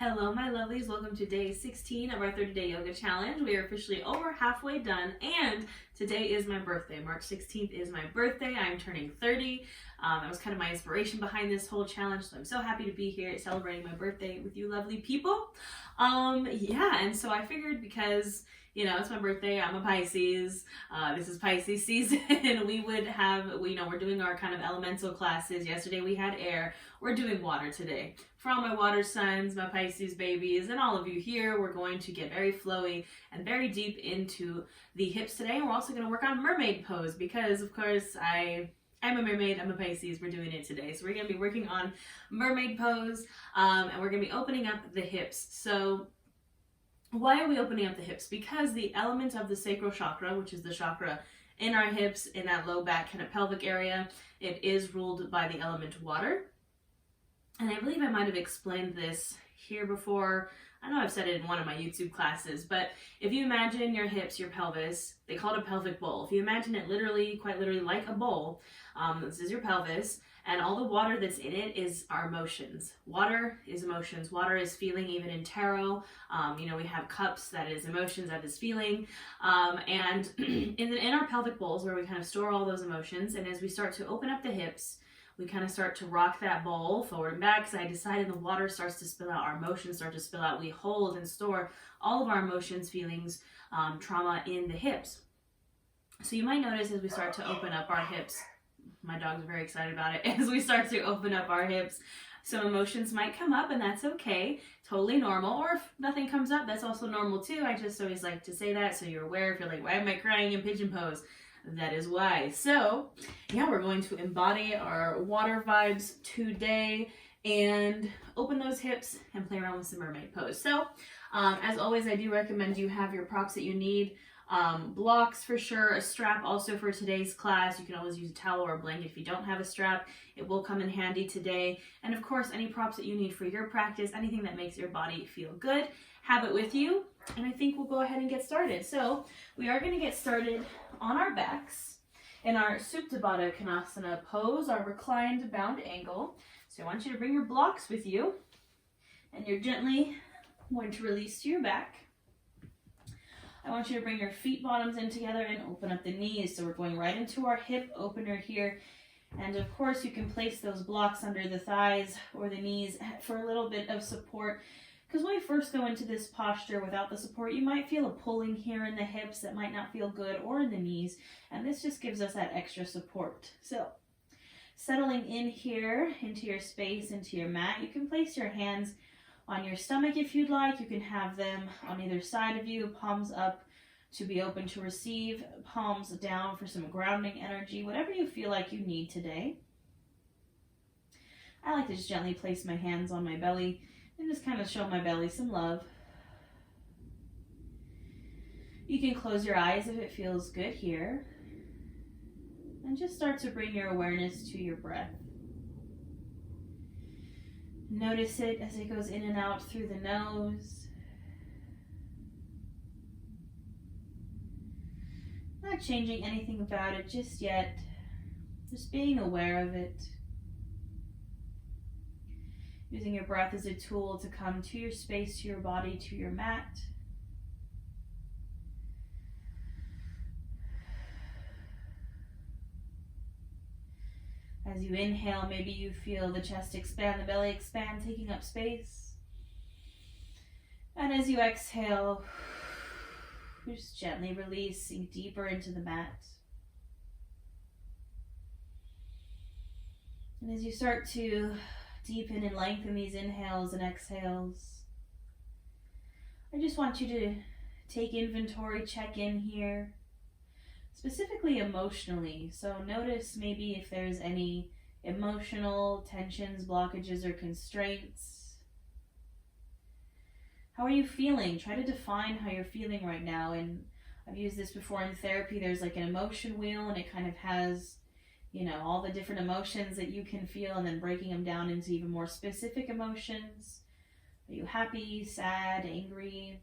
Hello my lovelies, welcome to day 16 of our 30-day yoga challenge. We are officially over halfway done and today is my birthday. March 16th is my birthday. I'm turning 30. That was kind of my inspiration behind this whole challenge, so I'm so happy to be here celebrating my birthday with you lovely people. And so I figured because it's my birthday, I'm a Pisces, this is Pisces season, we would have, we're doing our kind of elemental classes. Yesterday we had air, we're doing water today. For all my water signs, my Pisces babies, and all of you here, we're going to get very flowy and very deep into the hips today. And we're also going to work on mermaid pose because, of course, I'm a mermaid, I'm a Pisces, we're doing it today. So we're going to be working on mermaid pose, and we're going to be opening up the hips. So why are we opening up the hips? Because the element of the sacral chakra, which is the chakra in our hips, in that low back kind of pelvic area, it is ruled by the element water. And I believe I might have explained this here before. I know I've said it in one of my YouTube classes, but if you imagine your hips, your pelvis, they call it a pelvic bowl. If you imagine it literally, quite literally like a bowl, this is your pelvis, and all the water that's in it is our emotions. Water is emotions. Water is feeling. Even in tarot, we have cups, that is emotions, that is feeling. And in our pelvic bowls where we kind of store all those emotions, and as we start to open up the hips, we kind of start to rock that bowl forward and back. So I decided the water starts to spill out, our emotions start to spill out. We hold and store all of our emotions, feelings, trauma in the hips. So you might notice as we start to open up our hips, my dog's very excited about it, as we start to open up our hips, some emotions might come up, and that's okay, totally normal. Or if nothing comes up, that's also normal too. I just always like to say that so you're aware. If you're like, why am I crying in pigeon pose? That is why. So yeah, we're going to embody our water vibes today and open those hips and play around with some mermaid pose. So as always, I do recommend you have your props that you need. Blocks for sure, a strap also for today's class. You can always use a towel or a blanket if you don't have a strap. It will come in handy today. And of course, any props that you need for your practice, anything that makes your body feel good, have it with you. And I think we'll go ahead and get started. So we are going to get started on our backs in our Supta Baddha Konasana pose, our reclined bound angle. So I want you to bring your blocks with you, and you're gently going to release to your back. I want you to bring your feet bottoms in together and open up the knees. So we're going right into our hip opener here. And of course you can place those blocks under the thighs or the knees for a little bit of support. Because when we first go into this posture without the support, you might feel a pulling here in the hips that might not feel good, or in the knees. And this just gives us that extra support. So settling in here into your space, into your mat, you can place your hands on your stomach if you'd like. You can have them on either side of you, palms up to be open to receive, palms down for some grounding energy, whatever you feel like you need today. I like to just gently place my hands on my belly and just kind of show my belly some love. You can close your eyes if it feels good here, and just start to bring your awareness to your breath. Notice it as it goes in and out through the nose. Not changing anything about it just yet, just being aware of it. Using your breath as a tool to come to your space, to your body, to your mat. As you inhale, maybe you feel the chest expand, the belly expand, taking up space. And as you exhale, just gently releasing deeper into the mat. And as you start to deepen and lengthen these inhales and exhales, I just want you to take inventory, check in here. Specifically emotionally, so notice maybe if there's any emotional tensions, blockages, or constraints. How are you feeling? Try to define how you're feeling right now. And I've used this before in therapy. There's like an emotion wheel, and it kind of has, all the different emotions that you can feel, and then breaking them down into even more specific emotions. Are you happy, sad, angry?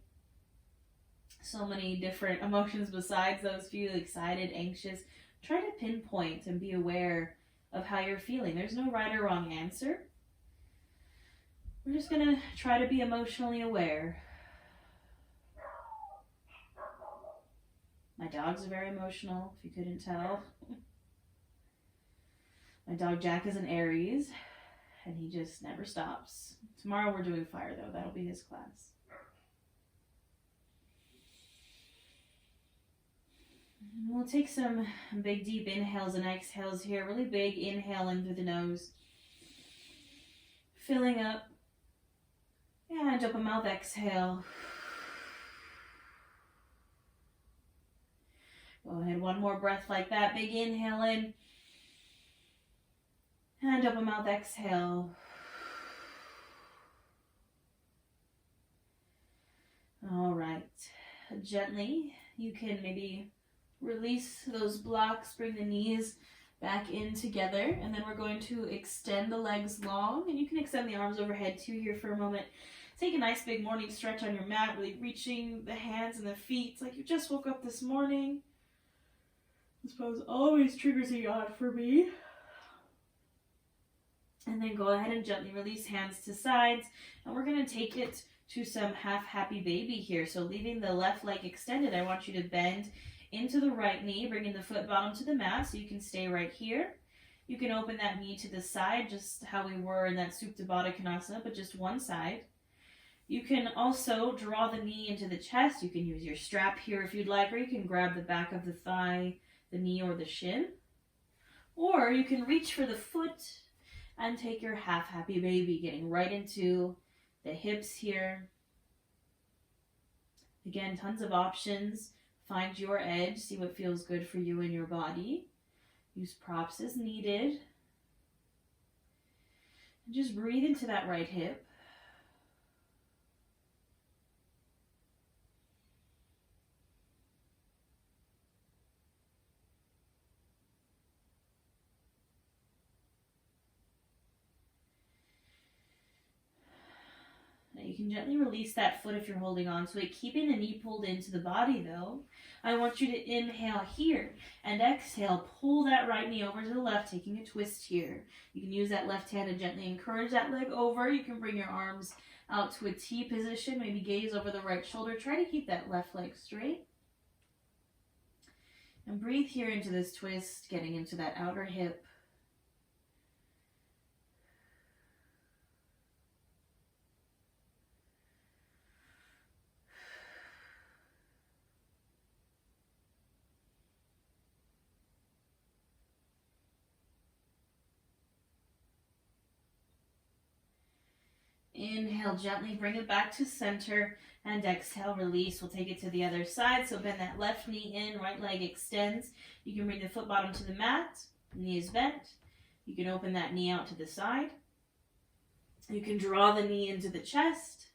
So many different emotions besides those few, excited, anxious. Try to pinpoint and be aware of how you're feeling. There's no right or wrong answer. We're just gonna try to be emotionally aware. My dogs are very emotional, if you couldn't tell. My dog Jack is an Aries, and he just never stops. Tomorrow we're doing fire though, that'll be his class. We'll take some big deep inhales and exhales here. Really big inhale in through the nose. Filling up. And open mouth exhale. Go ahead, one more breath like that. Big inhale in. And open mouth exhale. All right. Gently, you can maybe release those blocks, bring the knees back in together, and then we're going to extend the legs long, and you can extend the arms overhead too here for a moment. Take a nice big morning stretch on your mat, really reaching the hands and the feet. It's like you just woke up this morning. This pose always triggers a yawn for me. And then go ahead and gently release hands to sides, and we're going to take it to some half happy baby here. So leaving the left leg extended, I want you to bend into the right knee, bringing the foot bottom to the mat so you can stay right here. You can open that knee to the side, just how we were in that Supta Baddha Konasana, but just one side. You can also draw the knee into the chest. You can use your strap here if you'd like, or you can grab the back of the thigh, the knee, or the shin. Or you can reach for the foot and take your half happy baby, getting right into the hips here. Again, tons of options. Find your edge, see what feels good for you and your body. Use props as needed. And just breathe into that right hip. You can gently release that foot if you're holding on to it, keeping the knee pulled into the body though. I want you to inhale here and exhale. Pull that right knee over to the left, taking a twist here. You can use that left hand to gently encourage that leg over. You can bring your arms out to a T position, maybe gaze over the right shoulder. Try to keep that left leg straight. And breathe here into this twist, getting into that outer hip. Inhale gently, bring it back to center, and exhale, release. We'll take it to the other side. So bend that left knee in, right leg extends. You can bring the foot bottom to the mat, knee is bent. You can open that knee out to the side. You can draw the knee into the chest,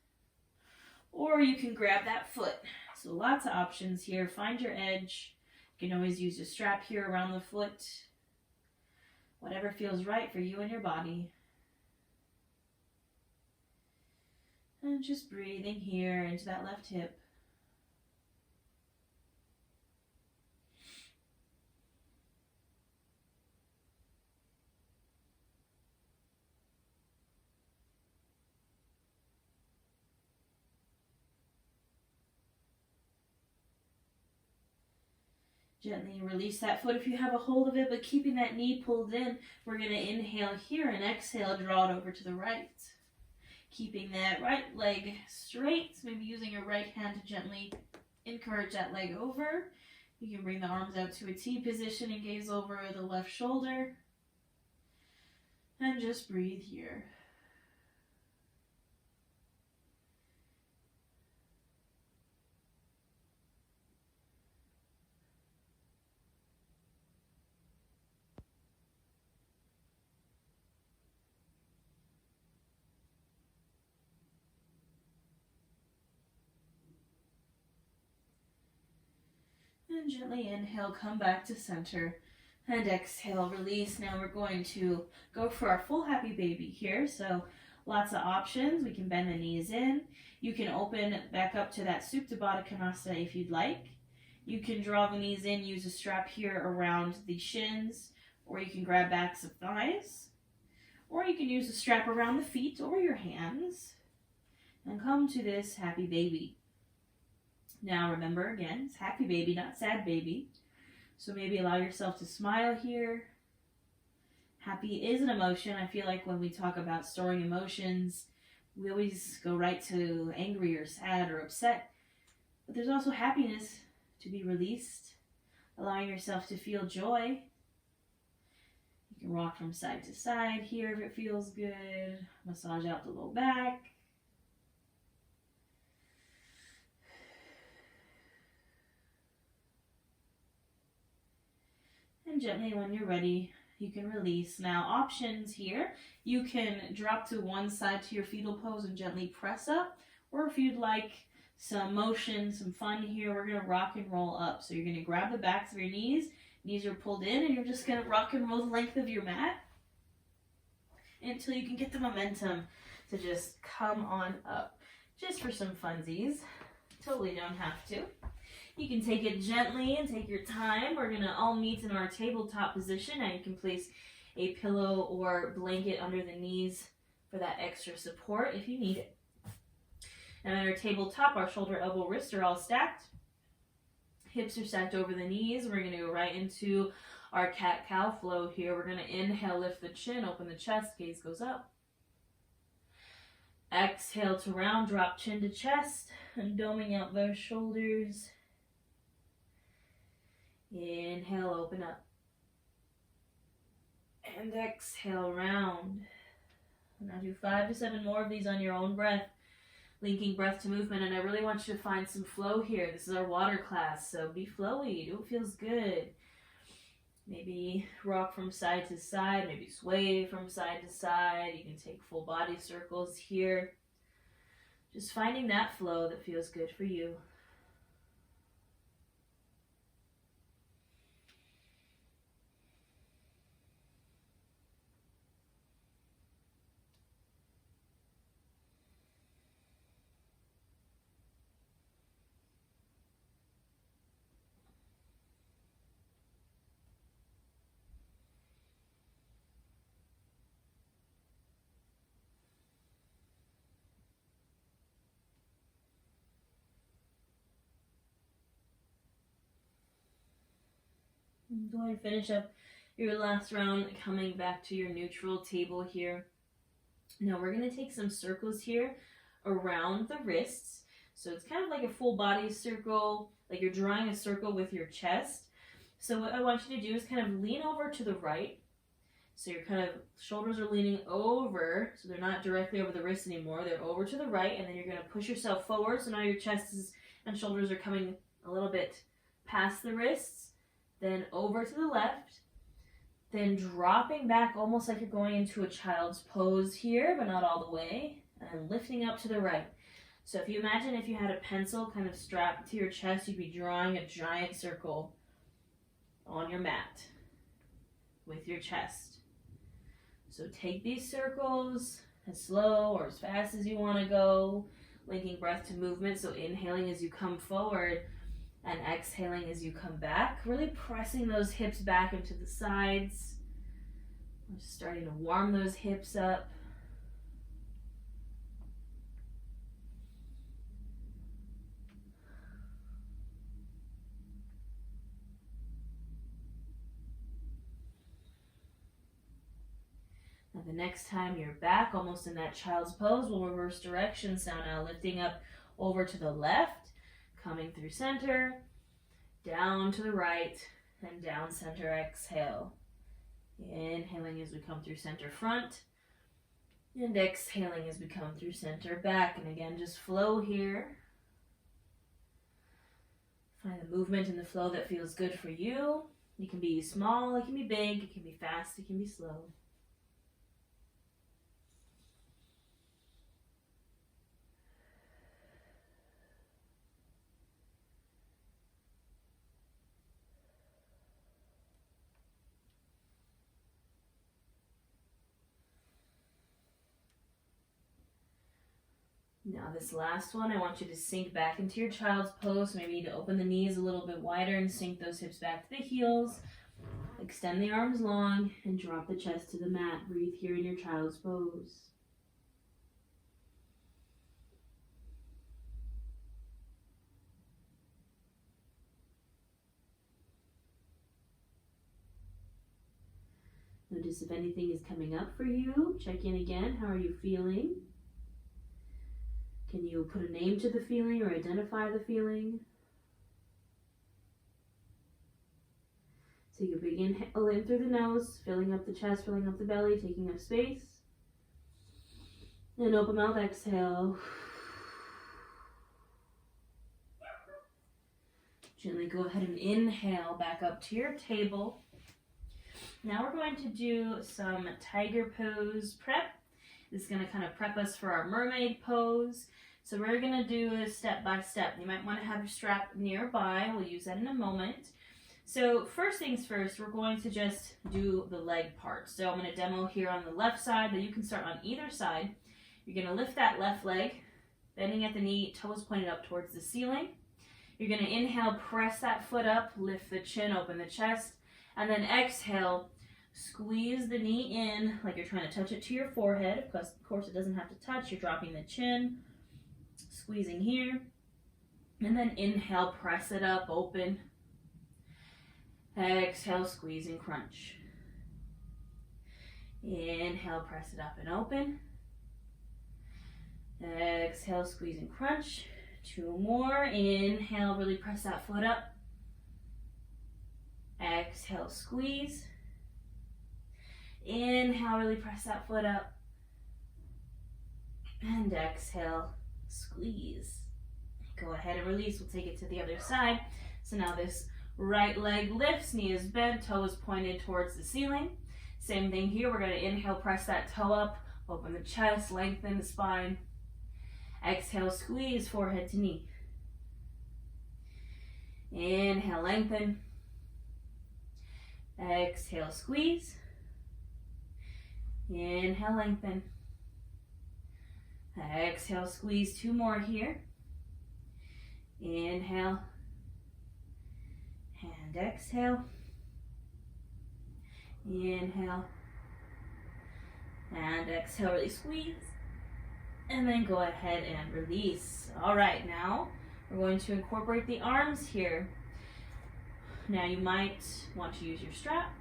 or you can grab that foot. So lots of options here. Find your edge. You can always use a strap here around the foot. Whatever feels right for you and your body. And just breathing here into that left hip. Gently release that foot if you have a hold of it, but keeping that knee pulled in, we're going to inhale here and exhale, draw it over to the right. Keeping that right leg straight, maybe using your right hand to gently encourage that leg over. You can bring the arms out to a T position and gaze over the left shoulder. And just breathe here. And gently inhale, come back to center, and exhale, release. Now we're going to go for our full happy baby here. So lots of options. We can bend the knees in. You can open back up to that Supta Baddha Konasana if you'd like. You can draw the knees in, use a strap here around the shins, or you can grab backs of thighs. Or you can use the strap around the feet or your hands and come to this happy baby. Now remember, again, it's happy baby, not sad baby. So maybe allow yourself to smile here. Happy is an emotion. I feel like when we talk about storing emotions, we always go right to angry or sad or upset. But there's also happiness to be released, allowing yourself to feel joy. You can rock from side to side here if it feels good. Massage out the low back. And gently, when you're ready, you can release. Now, options here. You can drop to one side to your fetal pose and gently press up. Or if you'd like some motion, some fun here, we're going to rock and roll up. So you're going to grab the backs of your knees. Knees are pulled in, and you're just going to rock and roll the length of your mat until you can get the momentum to just come on up. Just for some funsies. Totally don't have to. You can take it gently and take your time. We're going to all meet in our tabletop position. Now you can place a pillow or blanket under the knees for that extra support if you need it. And on our tabletop, our shoulder, elbow, wrist are all stacked. Hips are stacked over the knees. We're going to go right into our cat-cow flow here. We're going to inhale, lift the chin, open the chest, gaze goes up. Exhale to round, drop chin to chest, and doming out those shoulders. Inhale, open up. And exhale, round. Now do 5 to 7 more of these on your own breath. Linking breath to movement, and I really want you to find some flow here. This is our water class, so be flowy. Do what feels good. Maybe rock from side to side, maybe sway from side to side. You can take full body circles here. Just finding that flow that feels good for you. Go ahead and finish up your last round, coming back to your neutral table here. Now we're going to take some circles here around the wrists. So it's kind of like a full body circle, like you're drawing a circle with your chest. So what I want you to do is kind of lean over to the right. So your kind of shoulders are leaning over, so they're not directly over the wrists anymore. They're over to the right, and then you're going to push yourself forward. So now your chest and shoulders are coming a little bit past the wrists. Then over to the left, then dropping back almost like you're going into a child's pose here, but not all the way, and lifting up to the right. So if you imagine if you had a pencil kind of strapped to your chest, you'd be drawing a giant circle on your mat with your chest. So take these circles as slow or as fast as you want to go, linking breath to movement, so inhaling as you come forward, and exhaling as you come back, really pressing those hips back into the sides. I'm just starting to warm those hips up. Now the next time you're back, almost in that child's pose, we'll reverse direction. So now lifting up over to the left, coming through center, down to the right, and down center, exhale. Inhaling as we come through center front, and exhaling as we come through center back. And again, just flow here. Find the movement and the flow that feels good for you. It can be small, it can be big, it can be fast, it can be slow. Now this last one, I want you to sink back into your child's pose. Maybe you need to open the knees a little bit wider and sink those hips back to the heels. Extend the arms long and drop the chest to the mat. Breathe here in your child's pose. Notice if anything is coming up for you. Check in again. How are you feeling? Can you put a name to the feeling or identify the feeling? Take a big inhale in through the nose, filling up the chest, filling up the belly, taking up space. And open mouth, exhale. Gently go ahead and inhale back up to your table. Now we're going to do some tiger pose prep. This is going to kind of prep us for our mermaid pose. So we're going to do this step by step. You might want to have your strap nearby. We'll use that in a moment. So first things first, we're going to just do the leg part. So I'm going to demo here on the left side, but you can start on either side. You're going to lift that left leg, bending at the knee, toes pointed up towards the ceiling. You're going to inhale, press that foot up, lift the chin, open the chest, and then exhale, squeeze the knee in like you're trying to touch it to your forehead. Of course, it doesn't have to touch. You're dropping the chin, squeezing here, and then inhale, press it up, open. Exhale, squeeze and crunch. Inhale, press it up and open. Exhale, squeeze and crunch. 2 more. Inhale, really press that foot up. Exhale, squeeze. Inhale, really press that foot up. And exhale, squeeze. Go ahead and release. We'll take it to the other side. So now this right leg lifts, knee is bent, toes pointed towards the ceiling. Same thing here. We're going to inhale, press that toe up, open the chest, lengthen the spine. Exhale, squeeze, forehead to knee. Inhale, lengthen. Exhale, squeeze. Inhale, lengthen. Exhale, squeeze. 2 more here. Inhale. And exhale. Inhale. And exhale, really squeeze. And then go ahead and release. All right, now we're going to incorporate the arms here. Now you might want to use your strap.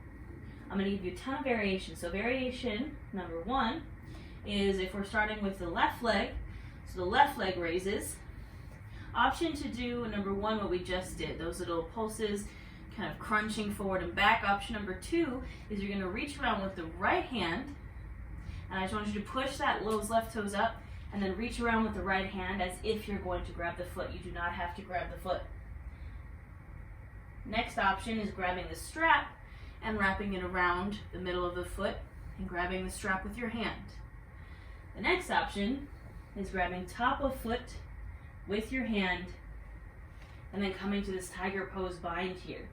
I'm going to give you a ton of variations. So variation number 1 is if we're starting with the left leg. So the left leg raises. Option to do number 1, what we just did, those little pulses, kind of crunching forward and back. Option number 2 is you're going to reach around with the right hand, and I just want you to push those left toes up, and then reach around with the right hand as if you're going to grab the foot. You do not have to grab the foot. Next option is grabbing the strap and wrapping it around the middle of the foot and grabbing the strap with your hand. The next option is grabbing top of foot with your hand and then coming to this tiger pose bind here.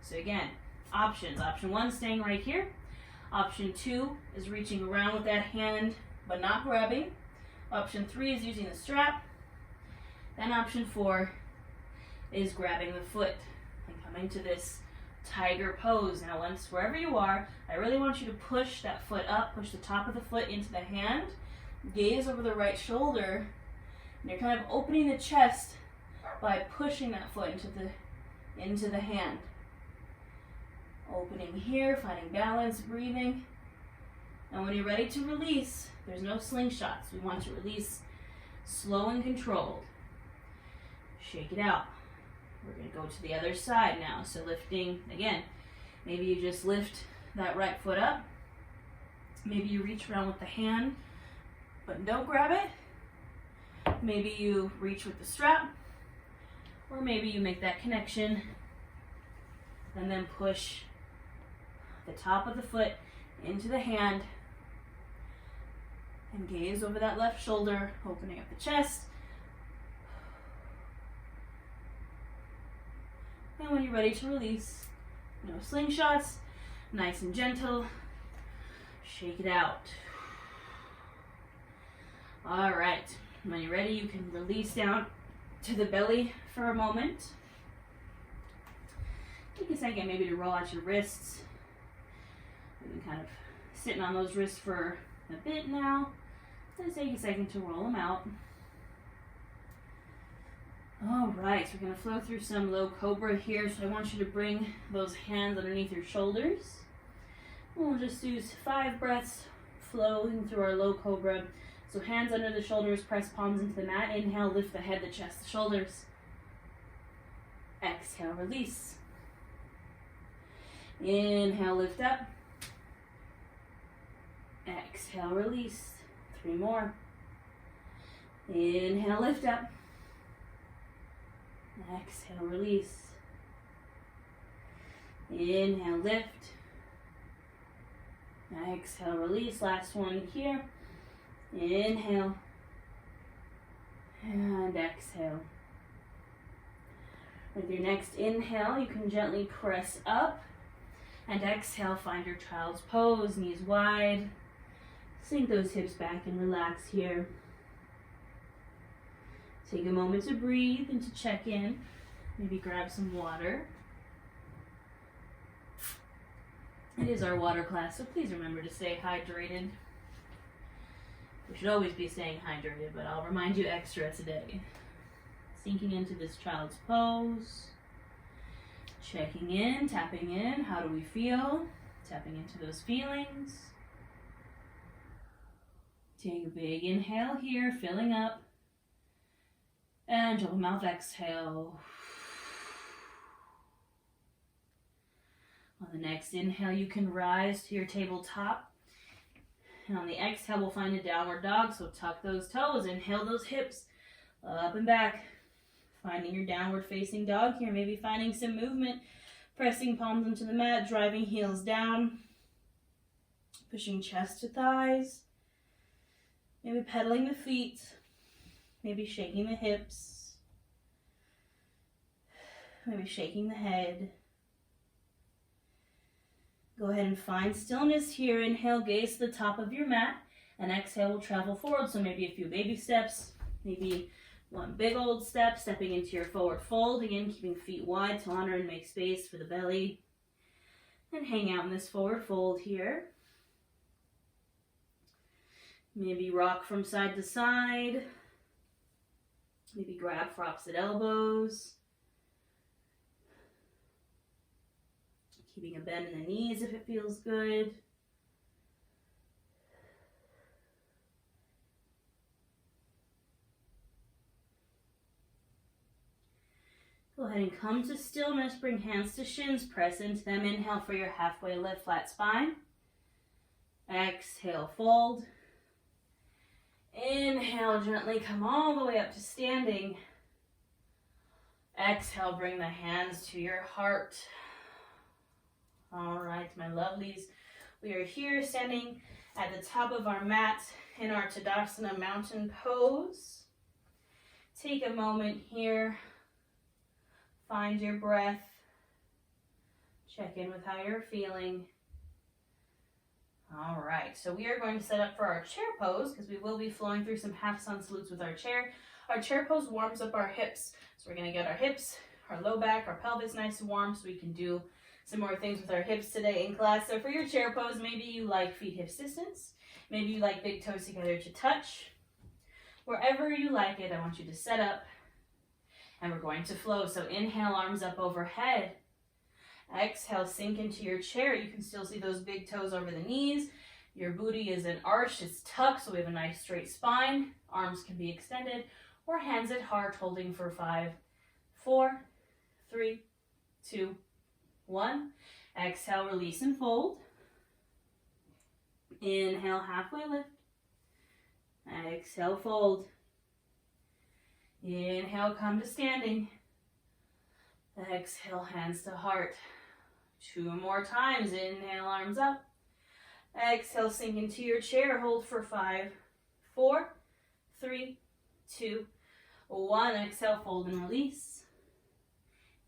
So again, options. Option 1, staying right here. Option 2 is reaching around with that hand but not grabbing. Option 3 is using the strap. Then option 4 is grabbing the foot and coming to this tiger pose. Now wherever you are, I really want you to push that foot up, push the top of the foot into the hand, gaze over the right shoulder, and you're kind of opening the chest by pushing that foot into the hand. Opening here, finding balance, breathing. And when you're ready to release, there's no slingshots. We want to release slow and controlled. Shake it out. We're going to go to the other side now. So lifting, again, maybe you just lift that right foot up. Maybe you reach around with the hand, but don't grab it. Maybe you reach with the strap, or maybe you make that connection and then push the top of the foot into the hand and gaze over that left shoulder, opening up the chest. And when you're ready to release, no slingshots, nice and gentle, shake it out. All right, when you're ready, you can release down to the belly for a moment. Take a second maybe to roll out your wrists, You can kind of sitting on those wrists for a bit now. Just take a second to roll them out. All right, so we're going to flow through some low cobra here. So I want you to bring those hands underneath your shoulders. We'll just do 5 breaths flowing through our low cobra. So hands under the shoulders, press palms into the mat. Inhale, lift the head, the chest, the shoulders. Exhale, release. Inhale, lift up. Exhale, release. 3 more. Inhale, lift up. Exhale, release. Inhale, lift. Exhale, release. Last one here. Inhale. And exhale. With your next inhale, you can gently press up. And exhale, find your child's pose, knees wide. Sink those hips back and relax here. Take a moment to breathe and to check in. Maybe grab some water. It is our water class, so please remember to stay hydrated. We should always be staying hydrated, but I'll remind you extra today. Sinking into this child's pose. Checking in, tapping in. How do we feel? Tapping into those feelings. Take a big inhale here, filling up. And double mouth exhale. On the next inhale, you can rise to your tabletop. And on the exhale, we'll find a downward dog. So tuck those toes, inhale those hips up and back. Finding your downward facing dog here. Maybe finding some movement. Pressing palms into the mat, driving heels down. Pushing chest to thighs. Maybe pedaling the feet. Maybe shaking the hips. Maybe shaking the head. Go ahead and find stillness here. Inhale, gaze to the top of your mat. And exhale, we'll travel forward. So maybe a few baby steps. Maybe one big old step, stepping into your forward fold. Again, keeping feet wide to honor and make space for the belly. And hang out in this forward fold here. Maybe rock from side to side. Maybe grab for opposite elbows. Keeping a bend in the knees if it feels good. Go ahead and come to stillness. Bring hands to shins. Press into them. Inhale for your halfway lift, flat spine. Exhale, fold. Inhale, gently come all the way up to standing. Exhale, bring the hands to your heart. All right, my lovelies. We are here standing at the top of our mat in our Tadasana mountain pose. Take a moment here. Find your breath. Check in with how you're feeling. All right, so we are going to set up for our chair pose because we will be flowing through some half sun salutes with our chair. Our chair pose warms up our hips. So we're going to get our hips, our low back, our pelvis nice and warm so we can do some more things with our hips today in class. So for your chair pose, maybe you like feet hips distance. Maybe you like big toes together to touch. Wherever you like it, I want you to set up and we're going to flow. So inhale, arms up overhead. Exhale, sink into your chair. You can still see those big toes over the knees. Your booty is an arch, it's tucked, so we have a nice straight spine. Arms can be extended or hands at heart, holding for 5, 4, 3, 2, 1. Exhale, release and fold. Inhale, halfway lift. Exhale, fold. Inhale, come to standing. Exhale, hands to heart. 2 more times. Inhale, arms up. Exhale, sink into your chair. Hold for 5, 4, 3, 2, 1. Exhale, fold and release.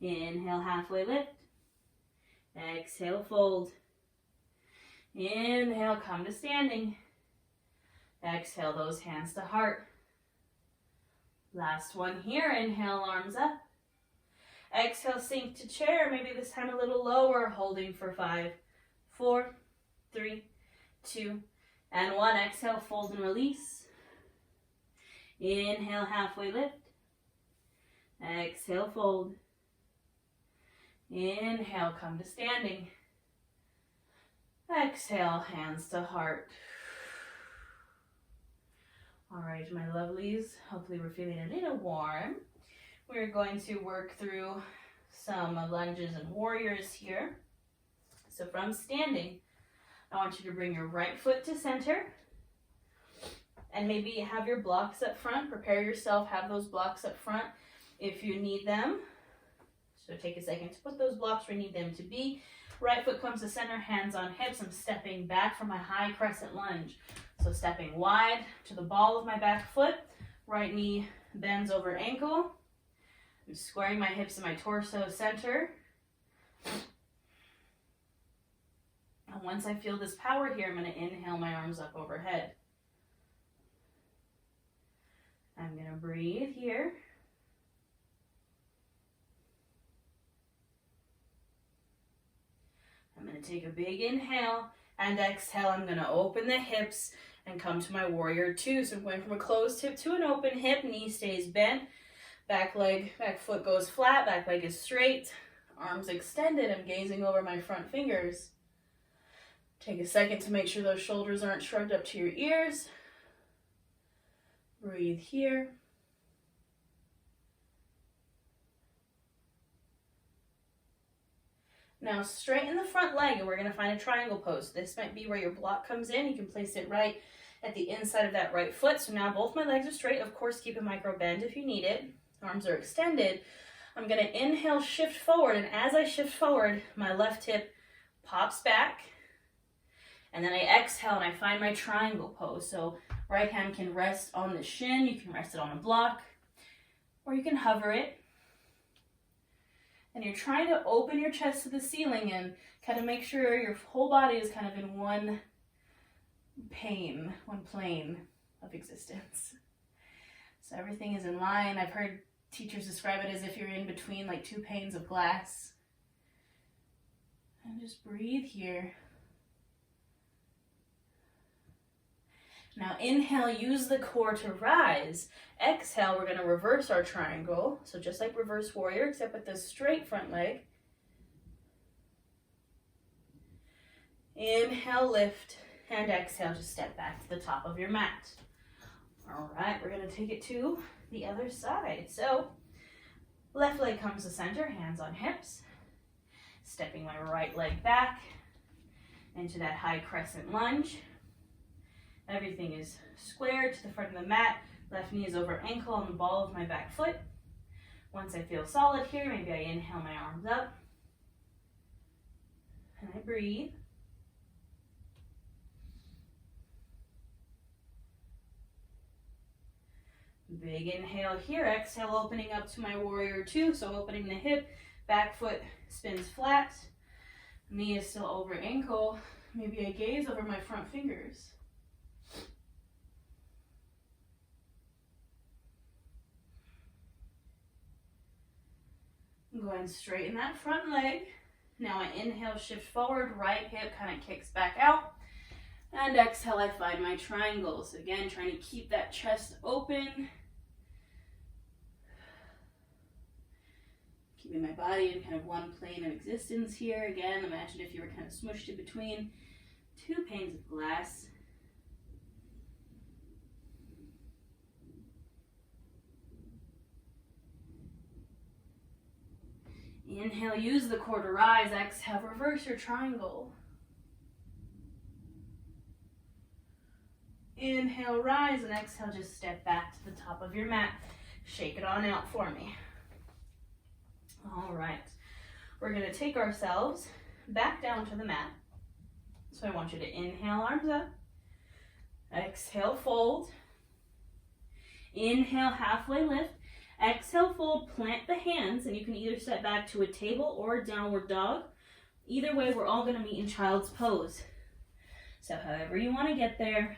Inhale, halfway lift. Exhale, fold. Inhale, come to standing. Exhale, those hands to heart. Last one here. Inhale, arms up. Exhale, sink to chair. Maybe this time a little lower, holding for 5, 4, 3, 2, and 1. Exhale, fold and release. Inhale, halfway lift. Exhale, fold. Inhale, come to standing. Exhale, hands to heart. All right, my lovelies, hopefully we're feeling a little warm. We're going to work through some lunges and warriors here. So from standing, I want you to bring your right foot to center and maybe have your blocks up front. Prepare yourself, have those blocks up front if you need them. So take a second to put those blocks where you need them to be. Right foot comes to center, hands on hips. I'm stepping back from my high crescent lunge. So stepping wide to the ball of my back foot. Right knee bends over ankle. I'm squaring my hips and my torso center. And once I feel this power here, I'm going to inhale my arms up overhead. I'm going to breathe here. I'm going to take a big inhale and exhale. I'm going to open the hips and come to my warrior 2. So I'm going from a closed hip to an open hip. Knee stays bent. Back foot goes flat. Back leg is straight. Arms extended. I'm gazing over my front fingers. Take a second to make sure those shoulders aren't shrugged up to your ears. Breathe here. Now straighten the front leg and we're going to find a triangle pose. This might be where your block comes in. You can place it right at the inside of that right foot. So now both my legs are straight. Of course, keep a micro bend if you need it. Arms are extended. I'm going to inhale, shift forward. And as I shift forward, my left hip pops back. And then I exhale and I find my triangle pose. So right hand can rest on the shin. You can rest it on a block. Or you can hover it. And you're trying to open your chest to the ceiling and kind of make sure your whole body is kind of in one plane of existence. So everything is in line. I've heard teachers describe it as if you're in between like 2 panes of glass. And just breathe here. Now inhale, use the core to rise. Exhale, we're going to reverse our triangle. So just like reverse warrior, except with the straight front leg. Inhale, lift, and exhale, just step back to the top of your mat. All right, we're going to take it to the other side. So left leg comes to center, hands on hips. Stepping my right leg back into that high crescent lunge. Everything is squared to the front of the mat. Left knee is over ankle on the ball of my back foot. Once I feel solid here, maybe I inhale my arms up. And I breathe. Big inhale here. Exhale, opening up to my warrior 2. So opening the hip, back foot spins flat. Knee is still over ankle. Maybe I gaze over my front fingers. I'm going straight in that front leg. Now I inhale, shift forward, right hip kind of kicks back out. And exhale, I find my triangles. Again, trying to keep that chest open. Keeping my body in kind of one plane of existence here. Again, imagine if you were kind of smushed in between 2 panes of glass. Inhale, use the core to rise. Exhale, reverse your triangle. Inhale, rise, and exhale, just step back to the top of your mat. Shake it on out for me. All right. We're going to take ourselves back down to the mat. So I want you to inhale, arms up. Exhale, fold. Inhale, halfway lift. Exhale, fold, plant the hands, and you can either step back to a table or a downward dog. Either way, we're all going to meet in child's pose. So however you want to get there,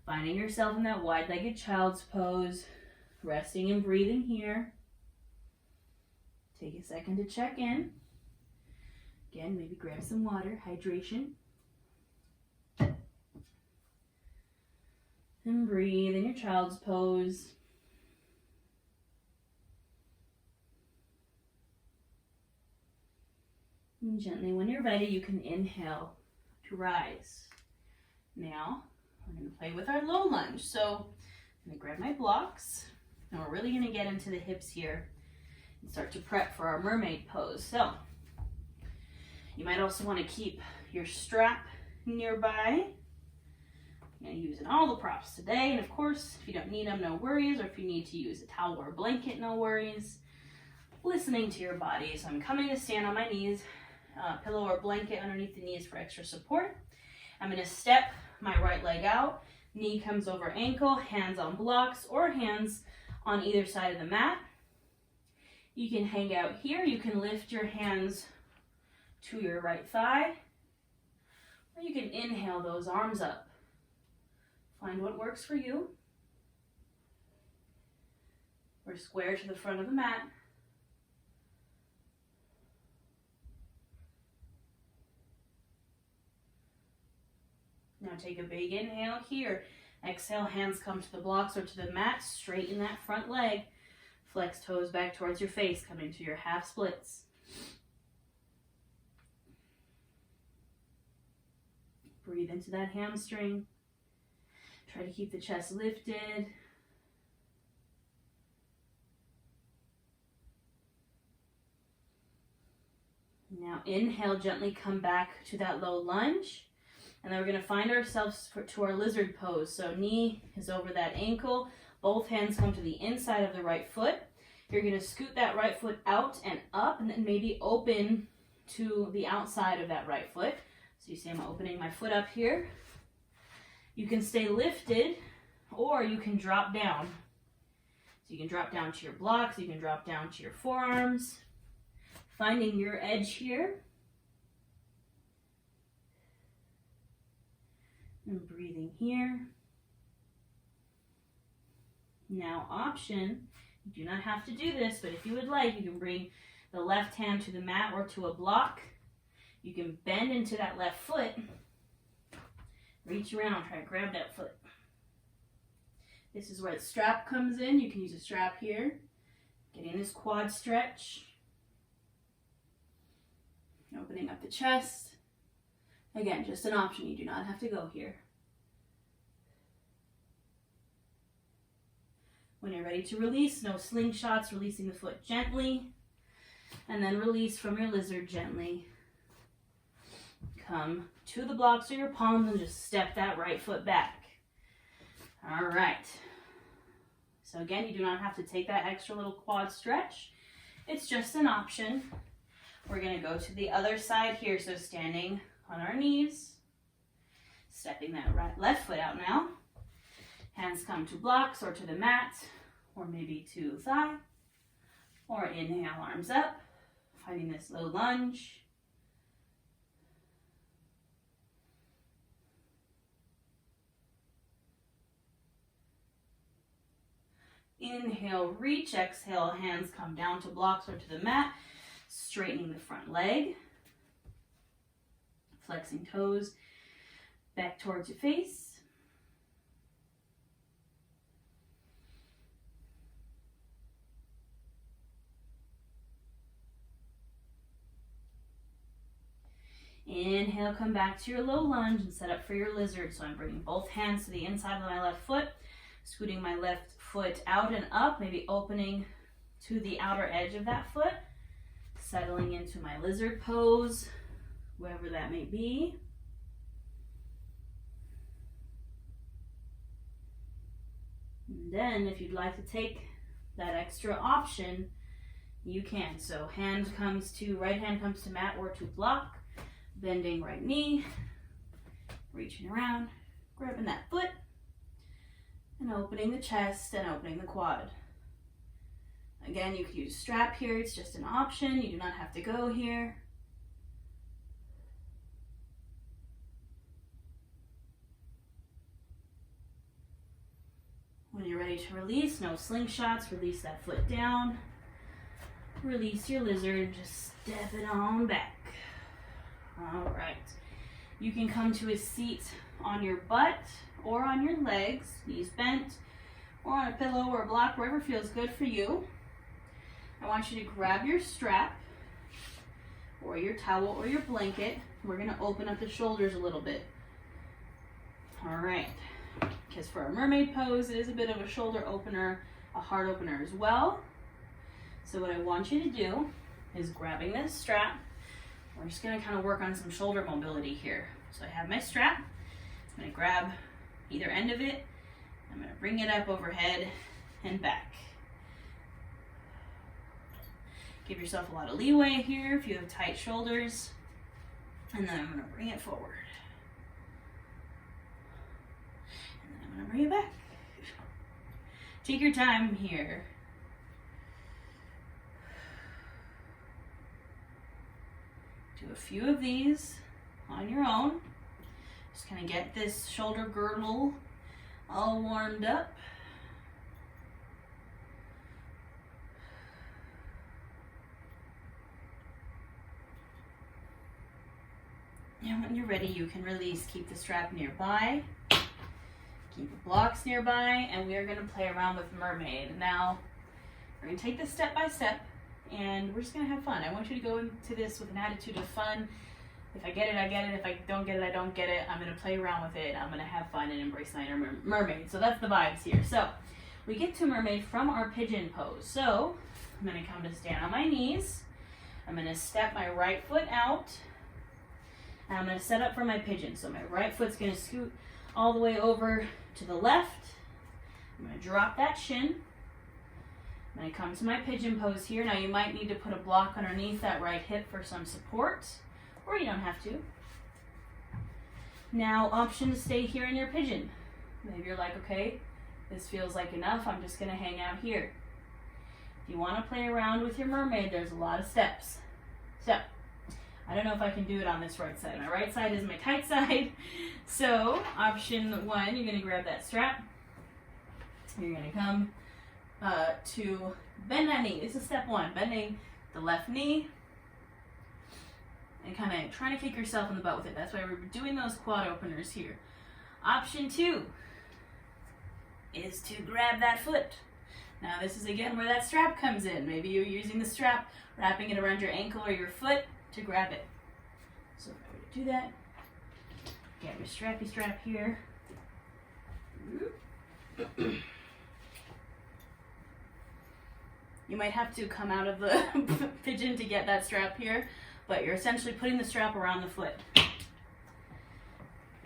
finding yourself in that wide-legged child's pose, resting and breathing here. Take a second to check in. Again, maybe grab some water, hydration. And breathe in your child's pose. And gently, when you're ready, you can inhale to rise. Now, we're going to play with our low lunge. So, I'm going to grab my blocks, and we're really going to get into the hips here and start to prep for our mermaid pose. So, you might also want to keep your strap nearby. I'm going to use all the props today, and of course, if you don't need them, no worries, or if you need to use a towel or a blanket, no worries. Listening to your body. So I'm coming to stand on my knees, pillow or blanket underneath the knees for extra support. I'm going to step my right leg out, knee comes over ankle, hands on blocks or hands on either side of the mat. You can hang out here, you can lift your hands to your right thigh, or you can inhale those arms up. Find what works for you. We're square to the front of the mat. Now take a big inhale here. Exhale, hands come to the blocks or to the mat. Straighten that front leg. Flex toes back towards your face, coming to your half splits. Breathe into that hamstring. Try to keep the chest lifted. Now inhale, gently come back to that low lunge. And then we're going to find ourselves to our lizard pose. So knee is over that ankle. Both hands come to the inside of the right foot. You're going to scoot that right foot out and up, and then maybe open to the outside of that right foot. So you see I'm opening my foot up here. You can stay lifted, or you can drop down. So you can drop down to your blocks, you can drop down to your forearms. Finding your edge here. And breathing here. Now option, you do not have to do this, but if you would like, you can bring the left hand to the mat or to a block. You can bend into that left foot. Reach around, try to grab that foot. This is where the strap comes in. You can use a strap here. Getting this quad stretch. Opening up the chest. Again, just an option. You do not have to go here. When you're ready to release, no slingshots, releasing the foot gently. And then release from your lizard gently. Come to the blocks or your palms and just step that right foot back. All right. So again, you do not have to take that extra little quad stretch. It's just an option. We're going to go to the other side here. So standing on our knees, stepping that left foot out now. Hands come to blocks or to the mat, or maybe to thigh. Or inhale, arms up, finding this low lunge. Inhale, reach. Exhale, hands come down to blocks or to the mat, straightening the front leg. Flexing toes back towards your face. Inhale, come back to your low lunge and set up for your lizard. So I'm bringing both hands to the inside of my left foot, scooting my left foot out and up, maybe opening to the outer edge of that foot, settling into my lizard pose, wherever that may be. And then if you'd like to take that extra option, you can. So right hand comes to mat or to block, bending right knee, reaching around, grabbing that foot, and opening the chest and opening the quad. Again, you could use a strap here. It's just an option. You do not have to go here. When you're ready to release, no slingshots, release that foot down. Release your lizard, just step it on back. All right. You can come to a seat on your butt or on your legs, knees bent, or on a pillow or a block, wherever feels good for you. I want you to grab your strap or your towel or your blanket. We're gonna open up the shoulders a little bit. All right, because for a mermaid pose, it is a bit of a shoulder opener, a heart opener as well. So what I want you to do is grabbing this strap. We're just gonna kind of work on some shoulder mobility here. So I have my strap. I'm gonna grab either end of it. I'm gonna bring it up overhead and back. Give yourself a lot of leeway here if you have tight shoulders. And then I'm gonna bring it forward. And then I'm gonna bring it back. Take your time here. Do a few of these on your own. Just kind of get this shoulder girdle all warmed up. And when you're ready, you can release. Keep the strap nearby. Keep the blocks nearby, and we are going to play around with Mermaid. Now, we're going to take this step by step, and we're just going to have fun. I want you to go into this with an attitude of fun. If I get it, I get it. If I don't get it, I don't get it. I'm going to play around with it. I'm going to have fun and embrace my inner mermaid. So that's the vibes here. So we get to mermaid from our pigeon pose. So I'm going to come to stand on my knees. I'm going to step my right foot out. And I'm going to set up for my pigeon. So my right foot's going to scoot all the way over to the left. I'm going to drop that shin. I'm going to come to my pigeon pose here. Now you might need to put a block underneath that right hip for some support, or you don't have to. Now, option to stay here in your pigeon. Maybe you're like, okay, this feels like enough. I'm just going to hang out here. If you want to play around with your mermaid, there's a lot of steps. So, I don't know if I can do it on this right side. My right side is my tight side. So, option one, you're going to grab that strap. You're going to come to bend that knee. This is step one, bending the left knee and kind of trying to kick yourself in the butt with it. That's why we're doing those quad openers here. Option two is to grab that foot. Now this is again where that strap comes in. Maybe you're using the strap, wrapping it around your ankle or your foot to grab it. So if I were to do that, get your strappy strap here. You might have to come out of the pigeon to get that strap here, but you're essentially putting the strap around the foot.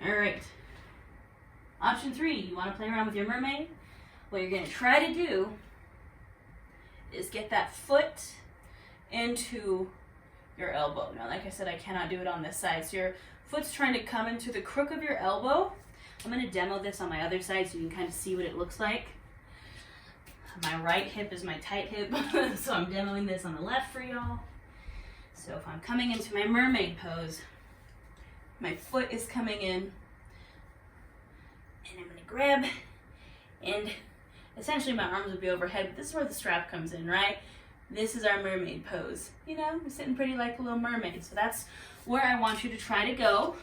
All right. Option three, you want to play around with your mermaid? What you're going to try to do is get that foot into your elbow. Now, like I said, I cannot do it on this side. So your foot's trying to come into the crook of your elbow. I'm going to demo this on my other side so you can kind of see what it looks like. My right hip is my tight hip, so I'm demoing this on the left for y'all. So if I'm coming into my mermaid pose, my foot is coming in, and I'm going to grab, and essentially my arms would be overhead, but this is where the strap comes in, right? This is our mermaid pose. You know, I'm sitting pretty like a little mermaid, so that's where I want you to try to go.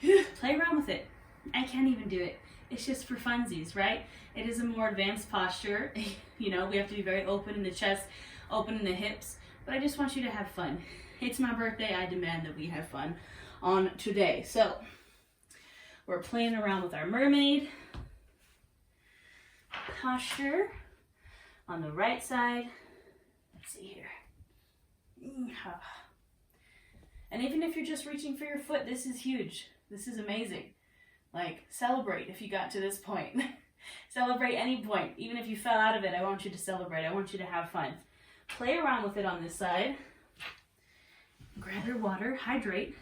Play around with it. I can't even do it. It's just for funsies, right? It is a more advanced posture. You know, we have to be very open in the chest, open in the hips, but I just want you to have fun. It's my birthday. I demand that we have fun on today. So we're playing around with our mermaid posture on the right side. Let's see here. And even if you're just reaching for your foot, this is huge. This is amazing. Like, celebrate if you got to this point. Celebrate any point. Even if you fell out of it, I want you to celebrate. I want you to have fun. Play around with it on this side. Grab your water, hydrate.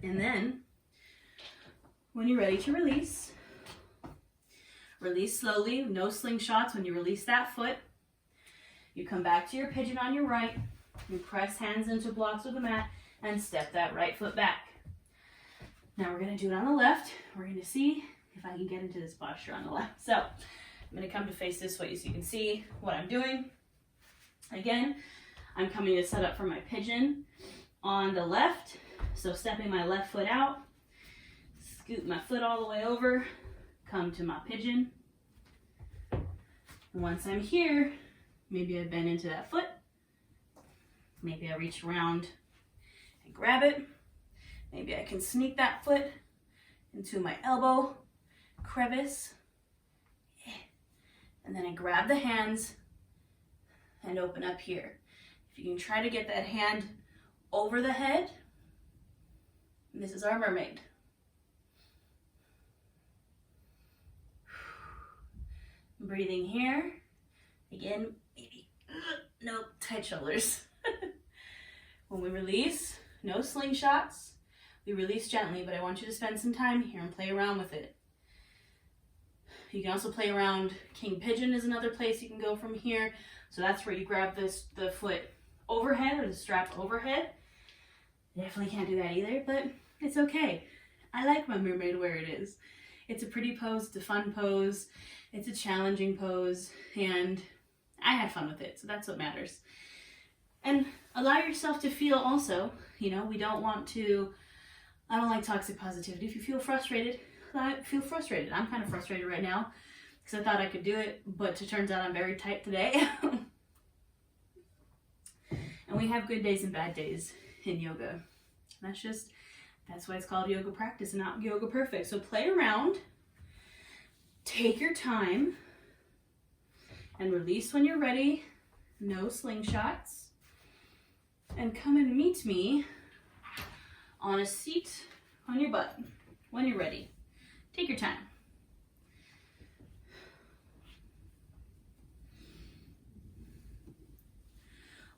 And then, when you're ready to release, release slowly, no slingshots. When you release that foot, you come back to your pigeon on your right. You press hands into blocks with the mat and step that right foot back. Now we're going to do it on the left. We're going to see if I can get into this posture on the left. So I'm going to come to face this way so you can see what I'm doing. Again, I'm coming to set up for my pigeon on the left. So stepping my left foot out, scoot my foot all the way over, come to my pigeon. And once I'm here, maybe I bend into that foot. Maybe I reach around and grab it. Maybe I can sneak that foot into my elbow crevice. And then I grab the hands and open up here. If you can try to get that hand over the head, this is our mermaid. Breathing here. Again, maybe, nope, tight shoulders. When we release, no slingshots. We release gently, but I want you to spend some time here and play around with it. You can also play around. King Pigeon is another place you can go from here. So that's where you grab the foot overhead or the strap overhead. Definitely can't do that either, but it's okay. I like my mermaid where it is. It's a pretty pose, it's a fun pose, it's a challenging pose, and I had fun with it, so that's what matters. And allow yourself to feel also, we don't want to, I don't like toxic positivity. If you feel frustrated, feel frustrated. I'm kind of frustrated right now because I thought I could do it, but it turns out I'm very tight today. And we have good days and bad days in yoga. That's why it's called yoga practice and not yoga perfect. So play around, take your time, and release when you're ready. No slingshots. And come and meet me on a seat on your butt when you're ready. Take your time.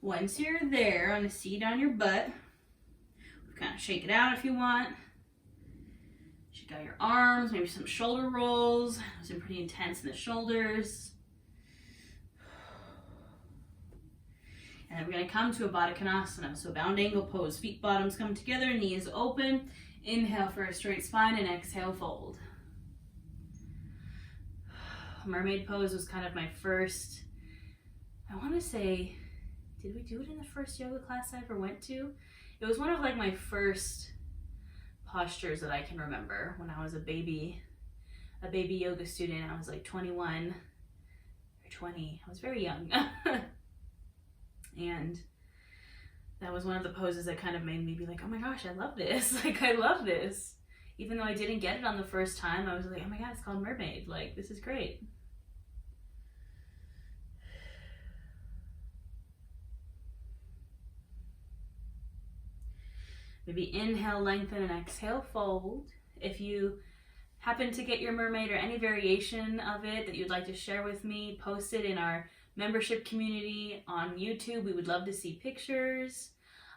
Once you're there on a seat on your butt, kind of shake it out if you want. Shake out your arms, maybe some shoulder rolls. Those are pretty intense in the shoulders. And then we're going to come to a Baddha Konasana, so bound angle pose. Feet bottoms come together, knees open. Inhale for a straight spine and exhale, fold. Mermaid pose was kind of my first, I want to say, did we do it in the first yoga class I ever went to? It was one of my first postures that I can remember when I was a baby yoga student. I was 21 or 20. I was very young. And that was one of the poses that kind of made me be like, oh my gosh, I love this. I love this. Even though I didn't get it on the first time, I was like, oh my God, it's called Mermaid. This is great. Maybe inhale, lengthen, and exhale, fold. If you happen to get your mermaid or any variation of it that you'd like to share with me, post it in our membership community on YouTube. We would love to see pictures.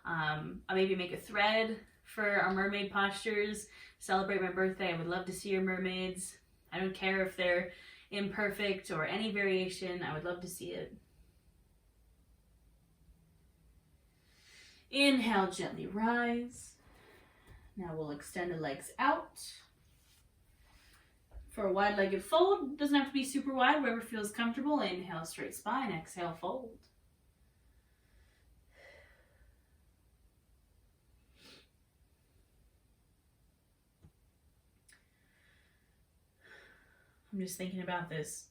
I'll maybe make a thread for our mermaid postures. Celebrate my birthday. I would love to see your mermaids. I don't care if they're imperfect or any variation. I would love to see it. Inhale, gently rise. Now we'll extend the legs out. For a wide-legged fold, doesn't have to be super wide, wherever feels comfortable. Inhale, straight spine. Exhale, fold. I'm just thinking about this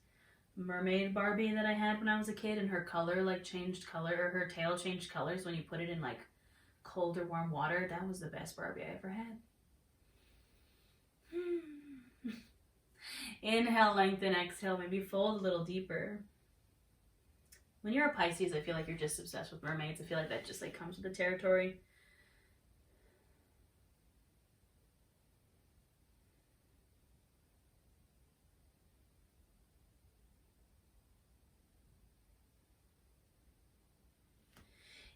mermaid Barbie that I had when I was a kid, and her color changed color, or her tail changed colors when you put it in cold or warm water. That was the best Barbie I ever had. Inhale, lengthen, exhale, maybe fold a little deeper. When you're a Pisces, I feel like you're just obsessed with mermaids. I feel like that just comes with the territory.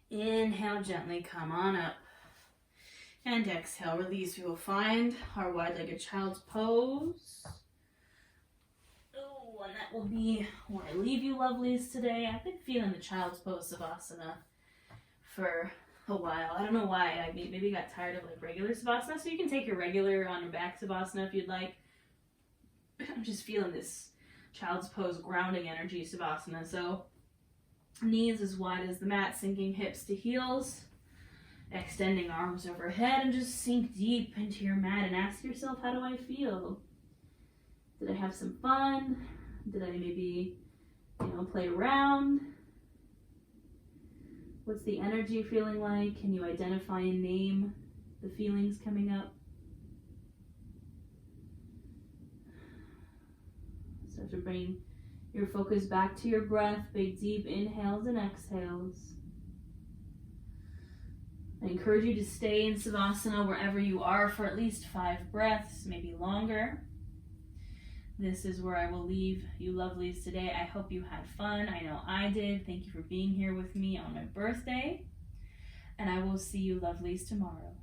Inhale, gently come on up. And exhale, release. We will find our wide-legged child's pose. Oh, and that will be where I leave you, lovelies, today. I've been feeling the child's pose savasana for a while. I don't know why. I maybe got tired of regular savasana, so you can take your regular on your back savasana if you'd like. I'm just feeling this child's pose grounding energy savasana, so Knees as wide as the mat, sinking hips to heels. Extending arms overhead and just sink deep into your mat and ask yourself, how do I feel? Did I have some fun? Did I maybe, play around? What's the energy feeling like? Can you identify and name the feelings coming up? Start to bring your focus back to your breath. Big deep inhales and exhales. I encourage you to stay in savasana wherever you are for at least 5 breaths, maybe longer. This is where I will leave you lovelies today. I hope you had fun. I know I did. Thank you for being here with me on my birthday. And I will see you lovelies tomorrow.